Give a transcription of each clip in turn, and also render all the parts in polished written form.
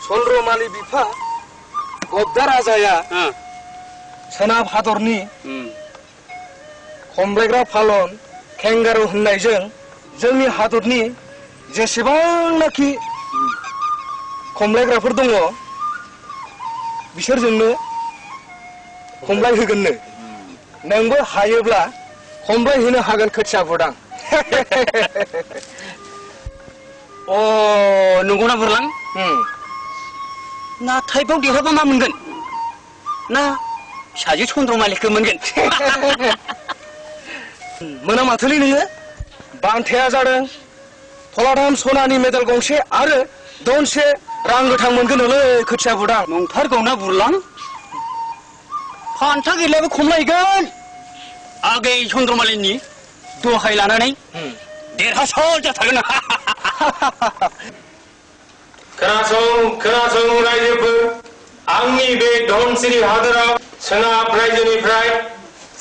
चन्द्रमालि बिफा गब्दा राजाया सोनाब हादरनि खमलायग्रा फालन केंगारु होननायजों जोंनि हादरनि जेसेबांनाखि खमलायग्राफोर दङ बिसोरजोंनो खमलाय होगोननो नोंबो हायोब्ला खमलाय होनो हागोन खोथिया बुदां अ नंगौना बुरलां नाथाय बाव देरहाबा मा मोनगोन ना फिसाजो चन्द्रमालिखौ मोनगोन मोना माथोलै नोङो बान्थाया जादों थलाथाम सनानि मेडेल गंसे आरो दनसे रां गोथां मोनगोनलै खोथिया बुदां नंथारगौना बुरलां फान्था गैलाबो खमलायगोन आगै चन्द्रमालिनि दहाय लानानै देरहासार जाथारगोन खोनासं रायजोफोर आंनि बे धनसिरि हादोराव सोनाब रायजोनिफ्राय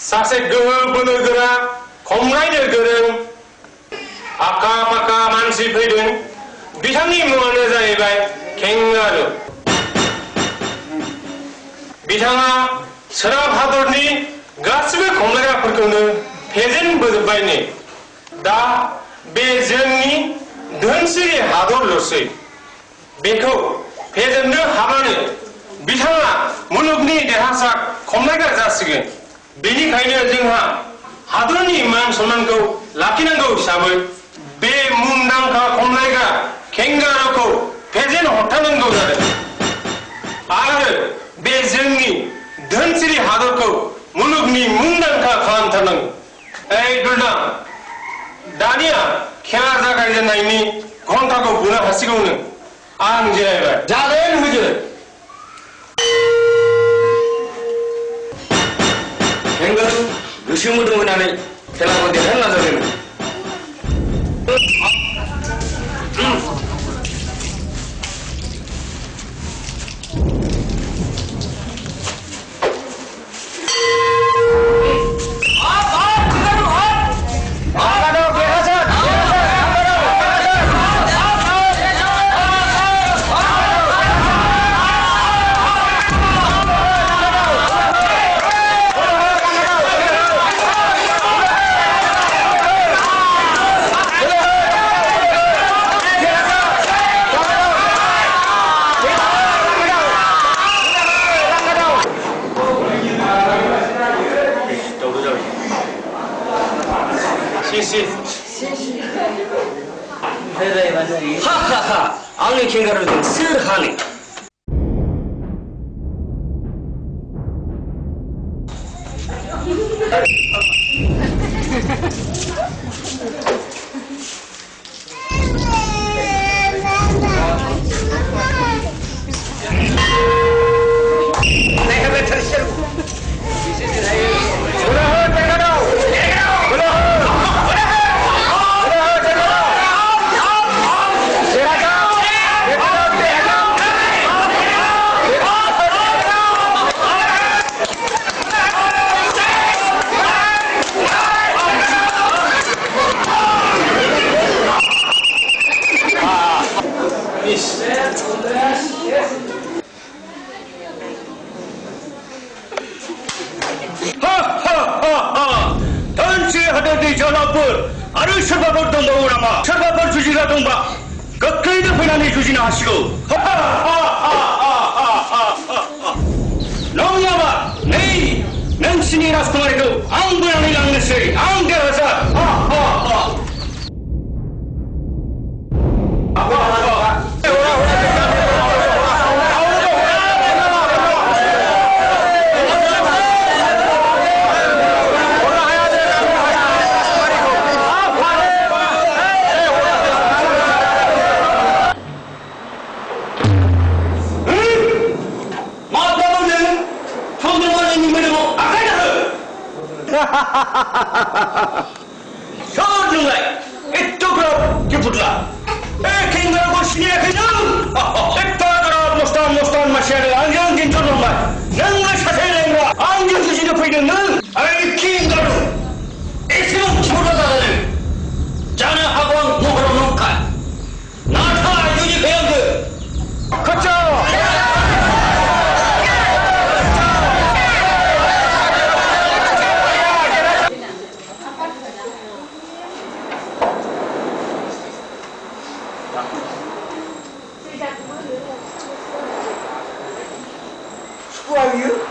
सासे गोहो बोलोगोरा खमलायनो गोरों आखा फाखा मानसि फैदों बिथांनि मुङानो जाहैबाय केंगारु बिथाङा सोनाब हादरनि गासिबो खमलायग्राफोरखौनो फेजेनबोजोब्बायनो दा बे जोंनि धोनसिरि हादरल'सै बेखौ फेजेननो हाबानो बिथाङा मुलुगनि देरहासार खमलायग्रा जासिगोन बेनिखायनो जोंहा हादरनि मान सन्मानखौ लाखिनांगौ हिसाबै बे मुंदांखा खमलायग्रा केंगारुखौ फेजेन हरथारनांगौ जादों आरो बे जोंनि धोनसिरि हादरखौ मुलुगनि मुंदांखा खालामथारनांगौ ओइ दुलदां दानिया खेला जागायजेननायनि घन्टाखौ बुनो हासिगौनो आं जिरायबाय जागोन हुजूर केंगारु गोसो मोदोम होनानै खेलाखौ देरहानो नाजादों हाहाहा आंनि केंगारुजों सोर हानो आरो सोरबाफोर दंबावो नामा सोरबाफोर जुजिग्रा दंबा गोख्रैनो फैनानै जुजिनो हासिगौ नङाबा नै नोंसिनि राजकुमारिखौ आं बोनानै लांनोसै आं देरहासार सोर नोंलाय एथ'ग्राब गिफुदला केंगारुखौ सिनायाखै नों एथ'ग्राब मस्तान मानसियानो आंजों दिन्थ'लांबाय नोंलाय सासे लेंग्रा आंजों जुजिनो फैदों नों ओइ केंगारु एसेबां गिफुदला जादों जानो हागौ आं महराव नंखाय नाथाय जुजिखायो आंखौ खोथिया Who are you?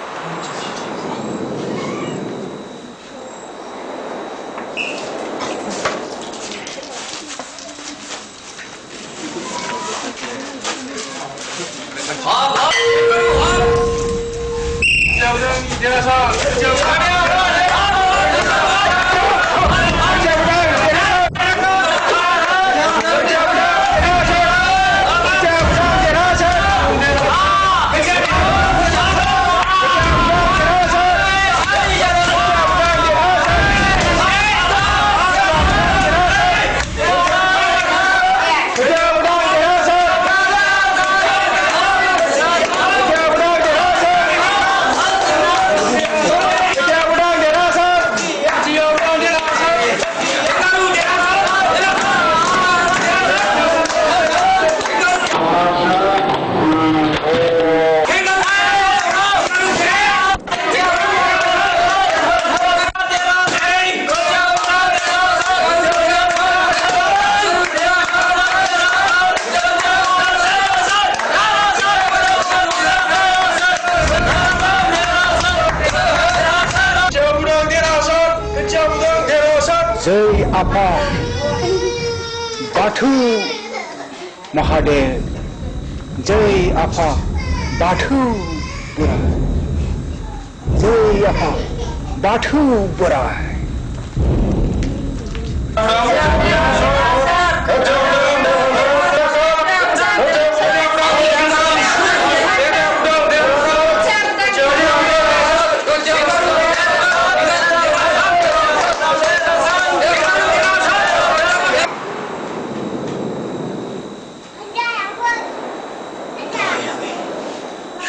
जय आफा बाथौ महादेव जय आफा बाथौ बोराय जय आफा बाथौ बोराय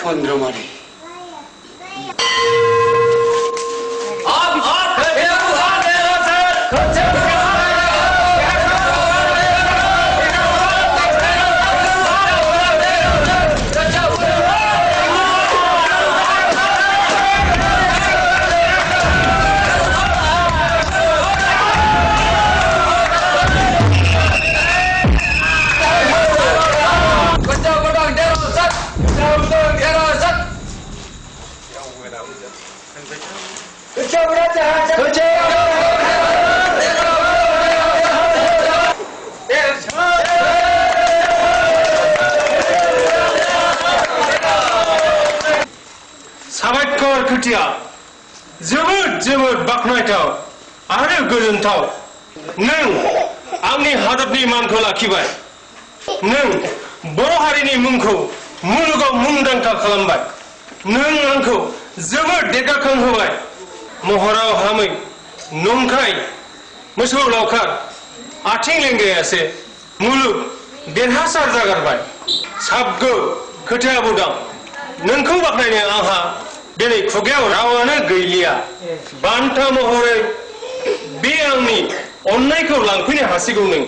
চন্দ্রমাণি साबायखर खोथिया जोबोद जोबोद बाख्नायथाव आरो गोजोनथाव नों आंनि हादरनि मानखौ लाखिबाय नों बर' हारिनि मुंखौ मुलुगाव मुंदांखा खालामबाय नों आंखौ जोबोद देरगाखांहोबाय महराव हामै नंखाय मोसौ लावखार आथिं लेंगायासे मुलुग देरहासार जागारबाय साबगौ खोथाया बुदां नोंखौ बाख्नायनो आंहा दिनै खुगायाव रावानो गैलिया बान्था महरै बे आंनि अननायखौ लांफैनो हासिगौ नों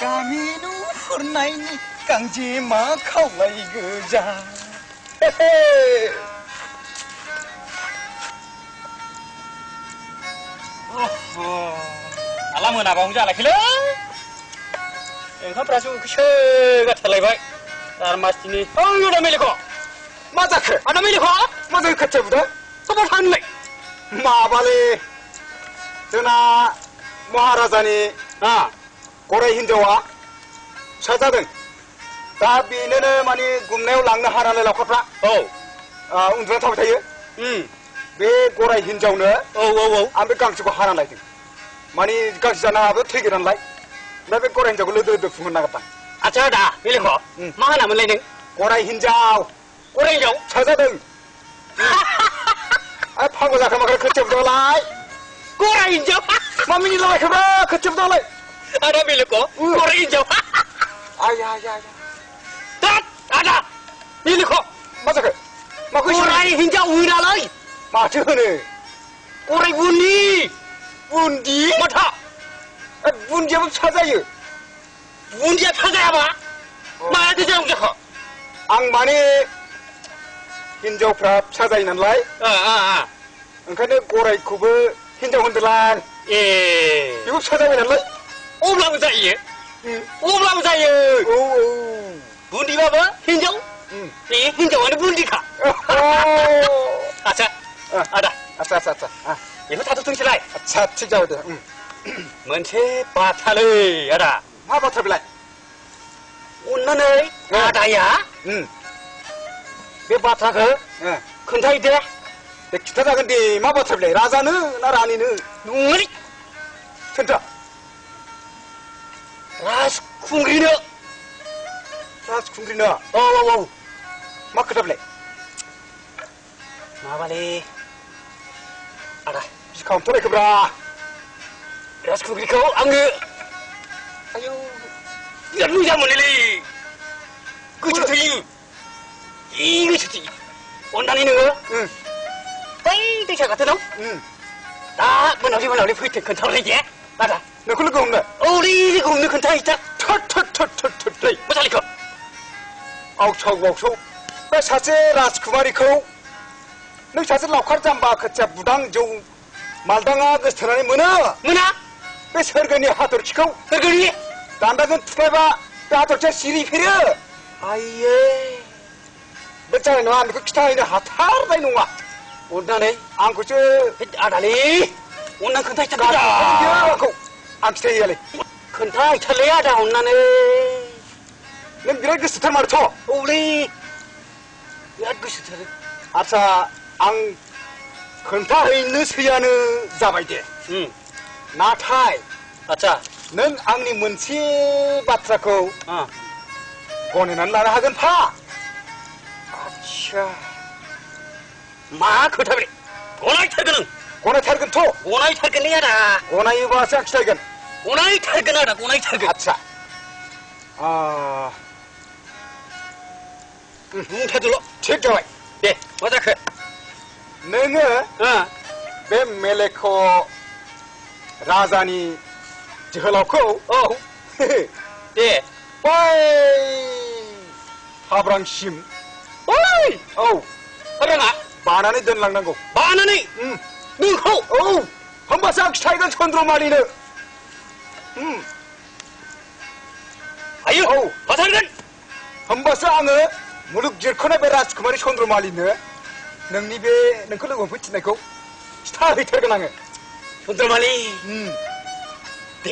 गामिनु हरनायनि गांजेमा खावलाय गोजा आला मोनाबावनो जालायखैलै ओंखामफ्रासो उखैसो गारथारलायबाय दारमासथिनि ओइ मेलेख' मा जाखो आदा मेलेख' मा जाखो खोथिया बुदा सबाव थांनोलाय माबाले जोंना महाराजानि गराय हिनजावा फिसा जादों दा बेनोनो माने गुमनायाव लांनो हानालाय लावखारफ्रा उन्दुना थाबाय थायो बे गराय हिनजावनो आं बे गांसोखौ हाना लायदों माने गांसो जानो हाबो थैगोन नालाय ओमफ्राय बे गराय हिनजावखौ लोदो लोदो फुंहोनो नागिरदां आच्छा दा मेलेख' मा होनामोनलाय नों गराय हिनजाव गराय हिनजाव फिसा जादों 파고 자카마 그래 그때부터 라이 꼬라 인정. 마미니 라이 그래 그때부터 라이 아다 밀고 꼬라 인정. 아야야야 아다 밀고 맞아 그 마그 꼬라 인정 우이라라이. 맞으네 꼬라 운니 문디 못하. 문디 한번 찾아요 운디야 찾아야 봐. 마한테 좀 줘. 악마니 힌저프라 찾아 있는 라이 그러니까 꼬라이 쿠브 힌저 혼들란 예. 이거 찾아 있는 라이 오블라고 사이에. 오블라고 사이에. 오오 운디 봐봐. 인정. 이 인정 어느 운디가. 아차. 아다. 아싸 이거 다도 등실라이. 아차 튀자오 돼 먼체 바타를 알아. 마바터 빌라이 오늘은 아다야. 내 바타가 큰 타이데. 내 기타다 근데 마바터 빌라이 라자는 나라니는 눈이 진짜 라스 쿵그리너. 라스 쿵그리나 어워워. 마크다 빌라이 마발이. 알아. 비스카운터에 그브라 라스 쿵그리코 안그. 아유 이거 누자 몰래리. 그 저기 이거 저기 온다니는 거. 응 에이 대샤 같은 놈. 나 뭐나리 프이트 컨트롤이지. 맞아. 내 그럴 거 없네 우리 공는 컨트롤 있다. 털털털털털 뭐 살리고. 아우차고 왜 사세 라스 쿠마리코 너 사세 라카르 잠바 그자 부당 좀 말당아 그 스타라니 뭐나 뭐나? 왜 설거니 하도록 치고 그러니 단다근 투레바 하도록 제 시리 필요 아예 becare no an ku kita ini hatar dai nungwa 온다네. an ku che 아다리. 온난 컨트롤 ka 있다. ya ku an kita yale 컨트롤 잘해야다 온나네. nem birai ke sitar mar tho 우리 야그 시터를. asa ang khanta in siyanu jabai de nathai 아차. nang angni munsi batraku 어. gonenan lana hagan pha acha 마 그타버리. 오나이 탈거는 gona thargan tho 오나이 탈거내야다. gona iba sa akshtagan 오나이 탈거나다. 오나이 탈거. acha ah 눈 태둘러. ठीक जाबाय 네. 뭐 자크. नोङो 어. बे मेलेको राजानि जोहोलावखौ 어. 예. बै हाब्रांसिम 어이. औ 허령아. बानानै दोनलांनांगौ 마나니. 눈코. औ होमबासो आं खिथाहैगोन चन्द्रमालिनो 아유. औ 바살건. होमबासो आङो मुलुग जिरख'नाय बे राजकुमारि चन्द्रमालिनो नोंनि बे नोंखौ लोगो हमफैथिनायखौ खिथाहैथारगोन आङो 손들만이. 네.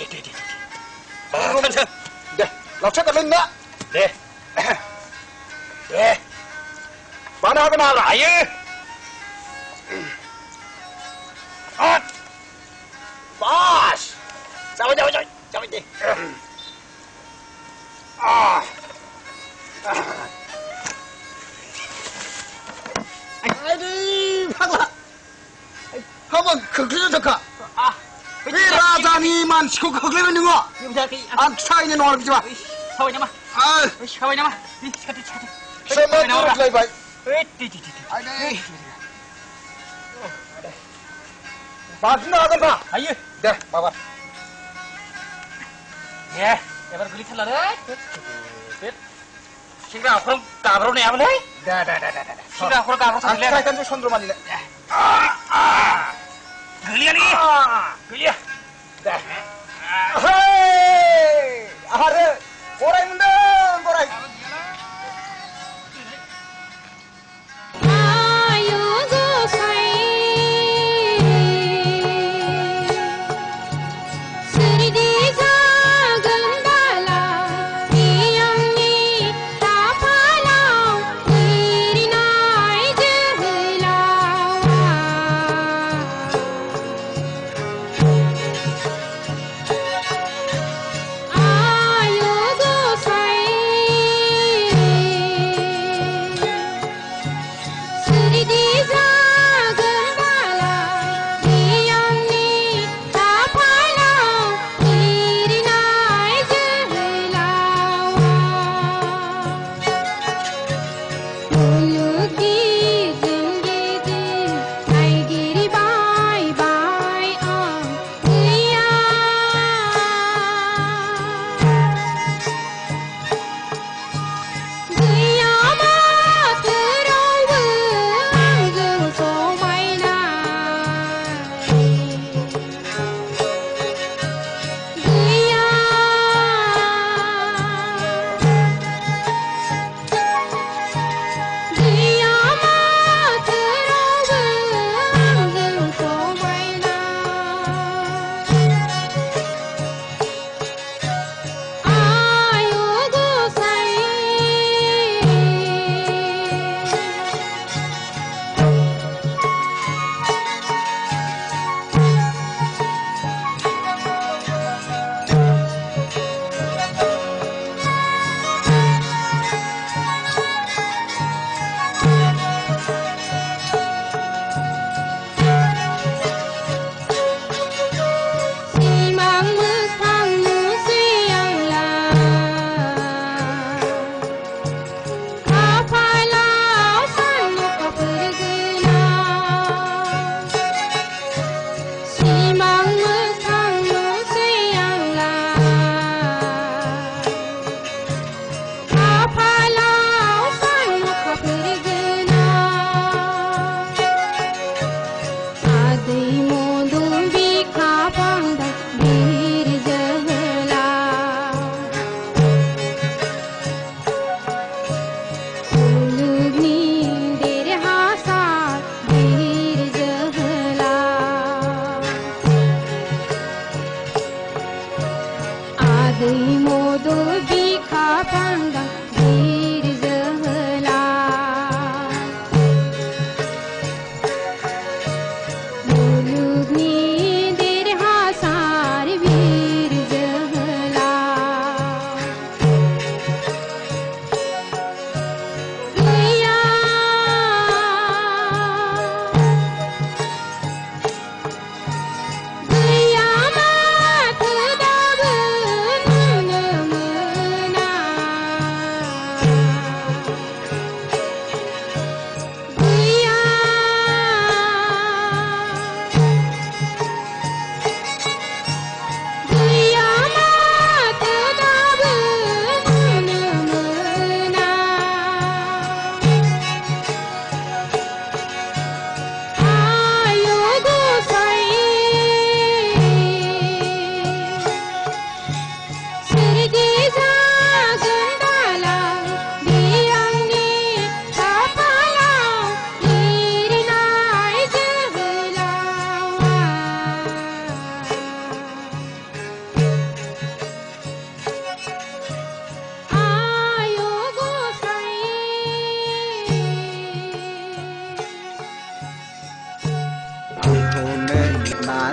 천천. दे लावथिया गारलाय नोंना 네. 네. मानो हागोन हाग्रा 아유. 아. 빠스. 잡아지. 아 아이디 파글라 한번 극리를 덕하 아. 왜 라자니 만시고 극리를 능어 여기 안 차이는 얼굴 좀 사와냐마. 아 사와냐마. 이 차트. 세번 들어가이 바이 띠띠띠. 아이디 맞나 하던 봐 아유. 네 봐봐 예. 에버 그리 탈라래. 시가 그럼 까브로네 아버네. 네네네네 시가 그럼 까브로 안 탈래. 차이간 좀 손으로 말리네 그리야니. 그리야. 네 헤이 아하르 고라이 문다 고라이 Ayo go sai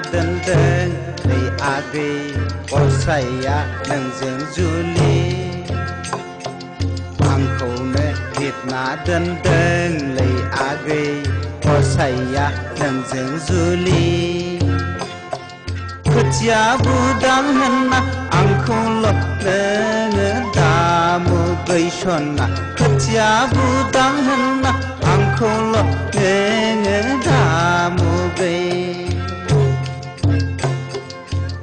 दोनदों लै आगै गसाइया नोंजों जुलि आंखौनो बिरना दोनदों लै आगै गसाइया नोंजों जुलि खोथिया बुदां होनना आंखौल' नोङो दामुगैसना खोथिया बुदां होनना आंखौल' नोङो दामुगै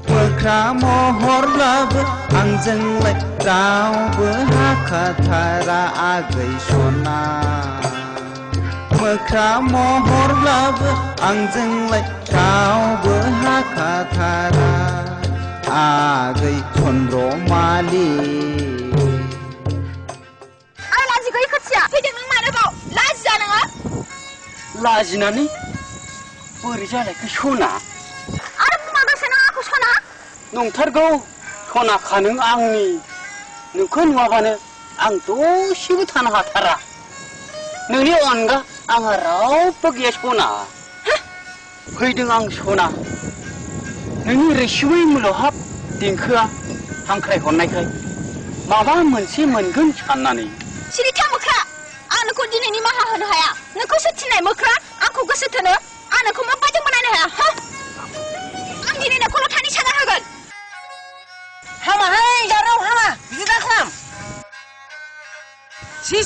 मोख्रा महरब्लाबो आंजोंलाय रावबो हाखाथारा आगै सना मोख्रा महरब्लाबो आंजोंलाय रावबो हाखाथारा आगै चन्द्रमालि आं लाजि गैयै खोथिया फैदों नों मानोबाव लाजिया नोङो लाजिनानै बोरै जालायखो सना आरो बुंबावदोंसो नों आंखौ सना नंथारगौ सनाखा नों आंनि नोंखौ नुवाबानो आं दसेबो थानो हाथारा नोंनि अनगा आंहा रावबो गैया सना फैदों आं सना नोंनि रैसुमै मुलुहाब देंखोआ हांख्राय हरनायखाय माबा मोनसे मोनगोन साननानै सिरिथा मोख्रा आं नोंखौ दिनै निमाहा होनो हाया नोंखौ सोरथिनाय मोख्रा आंखौ गोसो थोनो आं नोंखौ माबायदि बनायनो हाया आं दिनै नोंखौल' थानि साना होगोन हामाहाय जाराव हामा बिदि दा खालाम सि